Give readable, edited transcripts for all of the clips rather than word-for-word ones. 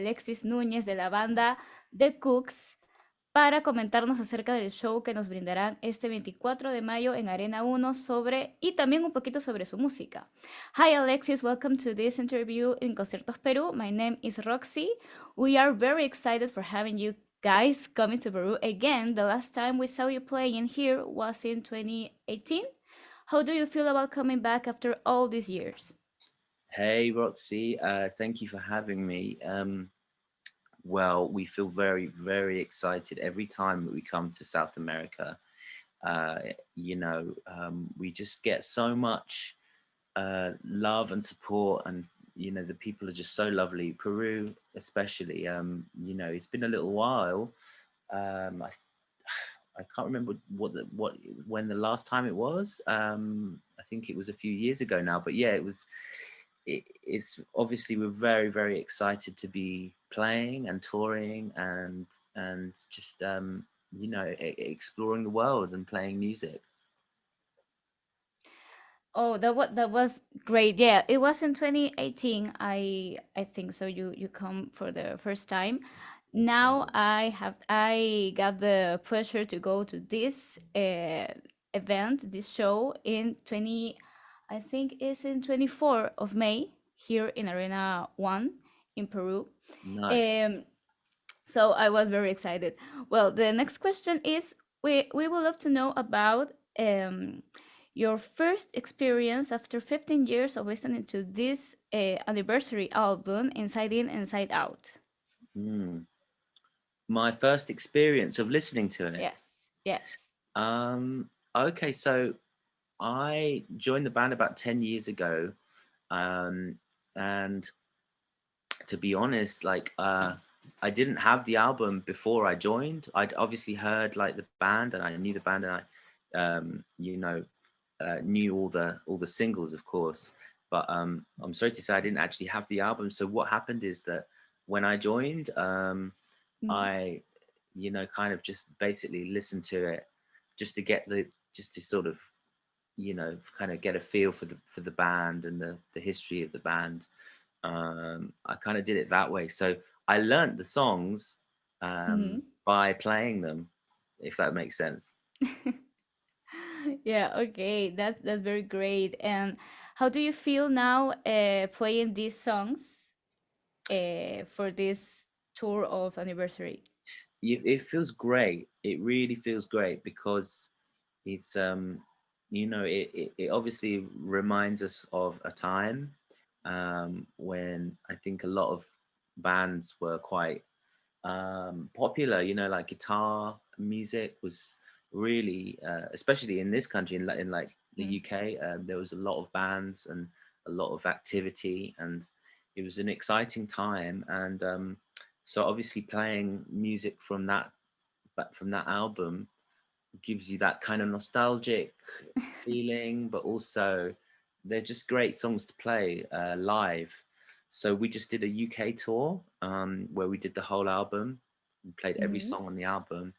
Alexis Nuñez de la banda de Kooks para comentarnos acerca del show que nos brindarán este 24 de mayo en Arena 1 sobre y también un poquito sobre su música. Hi Alexis, welcome to this interview in Conciertos Peru. My name is Roxy. We are very excited for having you guys coming to Peru again. The last time we saw you playing here was in 2018. How do you feel about coming back after all these years? Hey, Roxy. Thank you for having me. Well, we feel very, very excited every time that we come to South America. Uh, we just get so much love and support, and the people are just so lovely. Peru, especially. It's been a little while. I can't remember what when the last time it was. I think it was a few years ago now, but yeah, it was it's obviously we're very very excited to be playing and touring and just exploring the world and playing music. Oh, that was great. Yeah, it was in 2018. I think so. You come for the first time. That's Now right. I got the pleasure to go to this event, this show in 20. I think it's in 24 of May here in Arena 1 in Peru. Nice. Um, so I was very excited. Well, the next question is we would love to know about your first experience after 15 years of listening to this anniversary album, Inside In, Inside Out. Hmm. My first experience of listening to it. Yes, yes. Okay, so I joined the band about 10 years ago. Um, and to be honest, I didn't have the album before I joined. I'd obviously heard like the band and I knew the band and I knew all the singles, of course. But I'm sorry to say I didn't actually have the album. So what happened is that when I joined, Mm. I kind of just basically listened to it just to get the just to sort of kind of get a feel for the band and the history of the band. I kind of did it that way. So I learnt the songs Mhm. by playing them, if that makes sense. Yeah, okay, that's very great. And how do you feel now playing these songs for this tour of anniversary? It feels great. It really feels great because it's it obviously reminds us of a time when I think a lot of bands were quite popular. Like guitar music was really, especially in this country, in like the Mm. UK, there was a lot of bands and a lot of activity, and it was an exciting time. And so, obviously, playing music from that album gives you that kind of nostalgic feeling, but also they're just great songs to play live. So we just did a UK tour where we did the whole album, we played every Mhm. song on the album,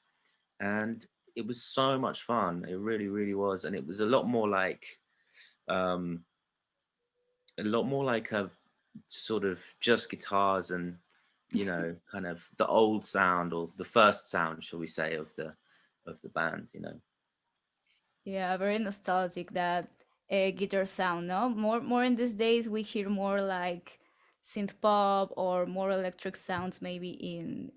and it was so much fun. It really, really was, and it was um, a lot more like a sort of just guitars and kind of the old sound or the first sound, shall we say, of the band. Yeah, very nostalgic that guitar sound, no? More in these days we hear more like synth pop or more electric sounds maybe in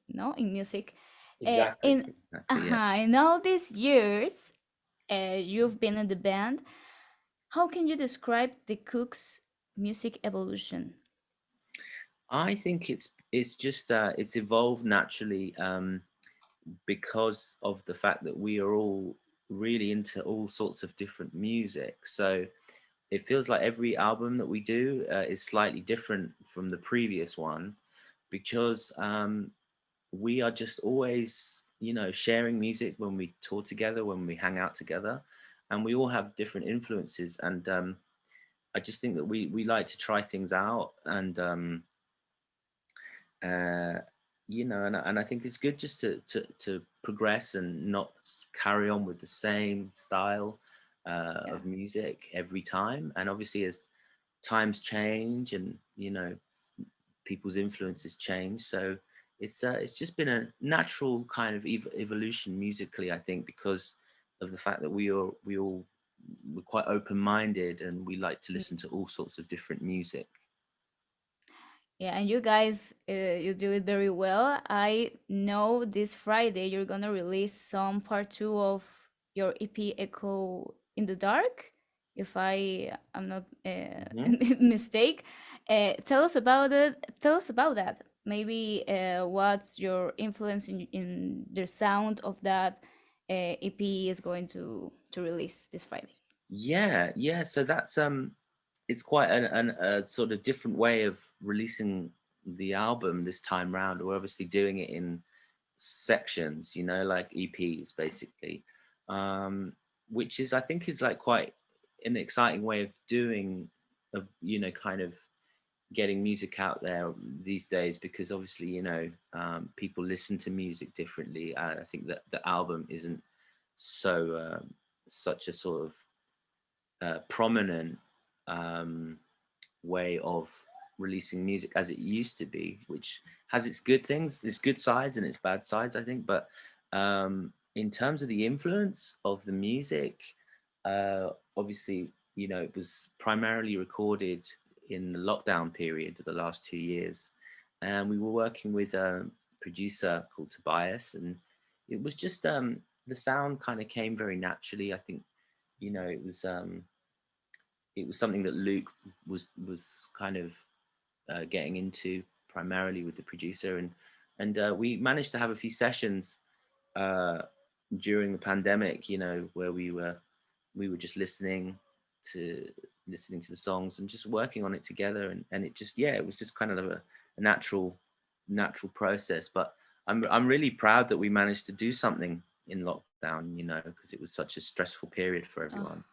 no in music. Exactly, In exactly. Yeah. in all these years you've been in the band, how can you describe the Cooks music evolution? I think it's just it's evolved naturally because of the fact that we are all really into all sorts of different music. So it feels like every album that we do is slightly different from the previous one because we are just always sharing music when we tour together, when we hang out together, and we all have different influences. And I just think that we like to try things out and. uh, and I think it's good just to progress and not carry on with the same style Yeah. of music every time. And obviously, as times change and people's influences change. So it's just been a natural kind of evolution musically, I think, because of the fact that we're quite open minded and we like to listen to all sorts of different music. Yeah, and you guys, you do it very well. I know this Friday you're gonna release some part two of your EP Echo in the Dark, if I am not Hmm. mistake. Tell us about it. Tell us about that. Maybe what's your influence in the sound of that EP is going to release this Friday. Yeah, yeah. So that's it's quite a sort of different way of releasing the album this time round. We're obviously doing it in sections, like EPs basically, um, which is I think is like quite an exciting way of doing kind of getting music out there these days because obviously people listen to music differently. I think that the album isn't such a sort of prominent um, way of releasing music as it used to be, which has its good things, its good sides and its bad sides, I think. But in terms of the influence of the music, obviously, it was primarily recorded in the lockdown period of the last 2 years. And we were working with a producer called Tobias, and it was just the sound kind of came very naturally. I think, you know, it was um, it was something that Luke was kind of getting into primarily with the producer, and we managed to have a few sessions uh, during the pandemic, where we were just to listening to the songs and just working on it together, and it just it was just kind of a natural process. But I'm really proud that we managed to do something in lockdown, because it was such a stressful period for Oh, everyone.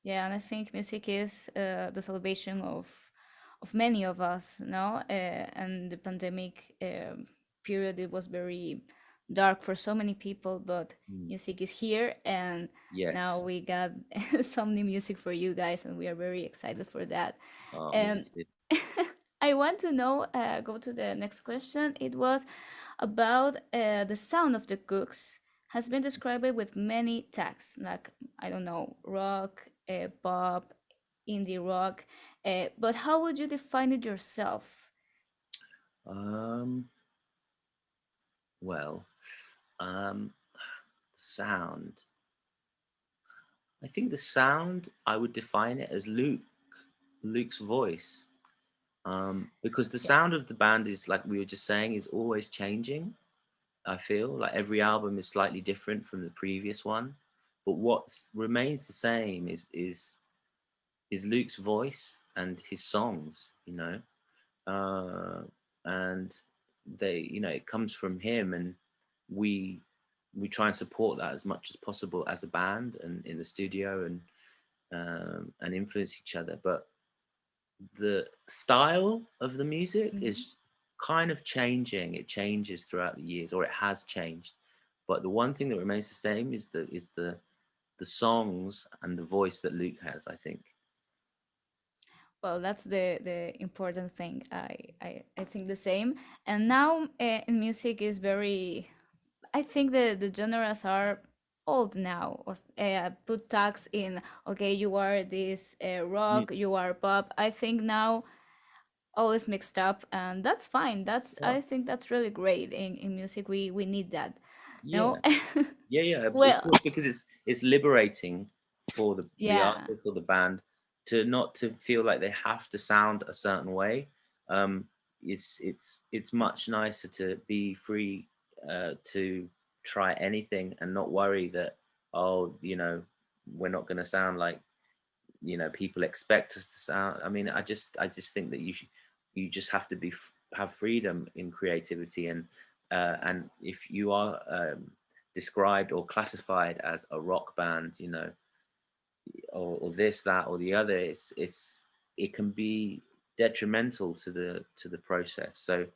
yeah, and I think music is the salvation of many of us, no? And the pandemic period, it was very dark for so many people, but Mm. music is here, and now Yes. we got some new music for you guys, and we are very excited for that. Oh, me Um, too. I want to know, go to the next question. It was about the sound of the Cooks has been described with many tags, like, I don't know, rock, pop, indie rock. But how would you define it yourself? Um, well, um, sound. I think the sound, I would define it as Luke's voice. Because the Yeah. sound of the band is, like we were just saying, is always changing. I feel like every album is slightly different from the previous one, but what remains the same is Luke's voice and his songs. Uh, and it comes from him, and we we try and support that as much as possible as a band and in the studio, and influence each other. But the style of the music Mhm. is kind of changing. It changes throughout the years, or it has changed. But the one thing that remains the same is the songs and the voice that Luke has, I think. Well, that's the important thing. I think the same. And now in music is very, I think the genres are old now. Put tags in, okay, you are this Mm. rock, you are pop. I think now all is mixed up, and that's fine. I Well, think that's really great in music. We need that. yeah. No? Yeah, yeah, of Well, course, because it's liberating for the yeah. artist or the band to not to feel like they have to sound a certain way. Um, it's much nicer to be free to try anything and not worry that, oh, we're not going to sound like people expect us to sound. I mean, I just think that you just have to have freedom in creativity, and if you are described or classified as a rock band, or this, that, or the other, it can be detrimental to the process. So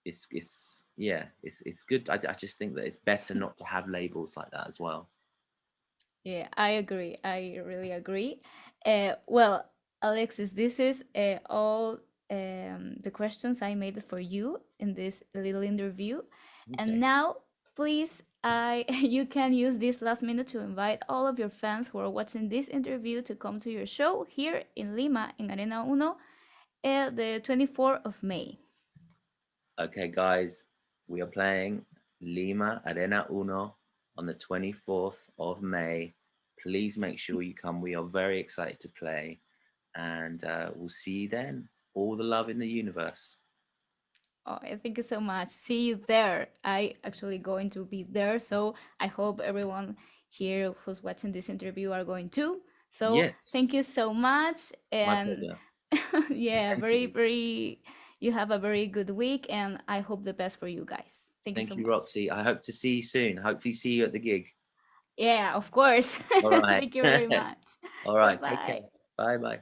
it's yeah, it's good. I just think that it's better not to have labels like that as well. Yeah, I agree. I really agree. Well, Alexis, this is all the questions I made for you in this little interview. And Okay. now, please, I you can use this last minute to invite all of your fans who are watching this interview to come to your show here in Lima, in Arena Uno, the 24th of May. Okay, guys, we are playing Lima Arena Uno on the 24th of May. Please make sure you come. We are very excited to play, and we'll see you then. All the love in the universe. Oh, thank you so much. See you there. I actually going to be there, so I hope everyone here who's watching this interview are going to. So Yes, thank you so much, my and pleasure. yeah, Thank very you. very. You have a very good week, and I hope the best for you guys. Thank you so Thank you, much. Roxy. I hope to see you soon. Hopefully, see you at the gig. Yeah, of course. All right. Thank you very much. All Bye right. Take care. bye. Bye bye.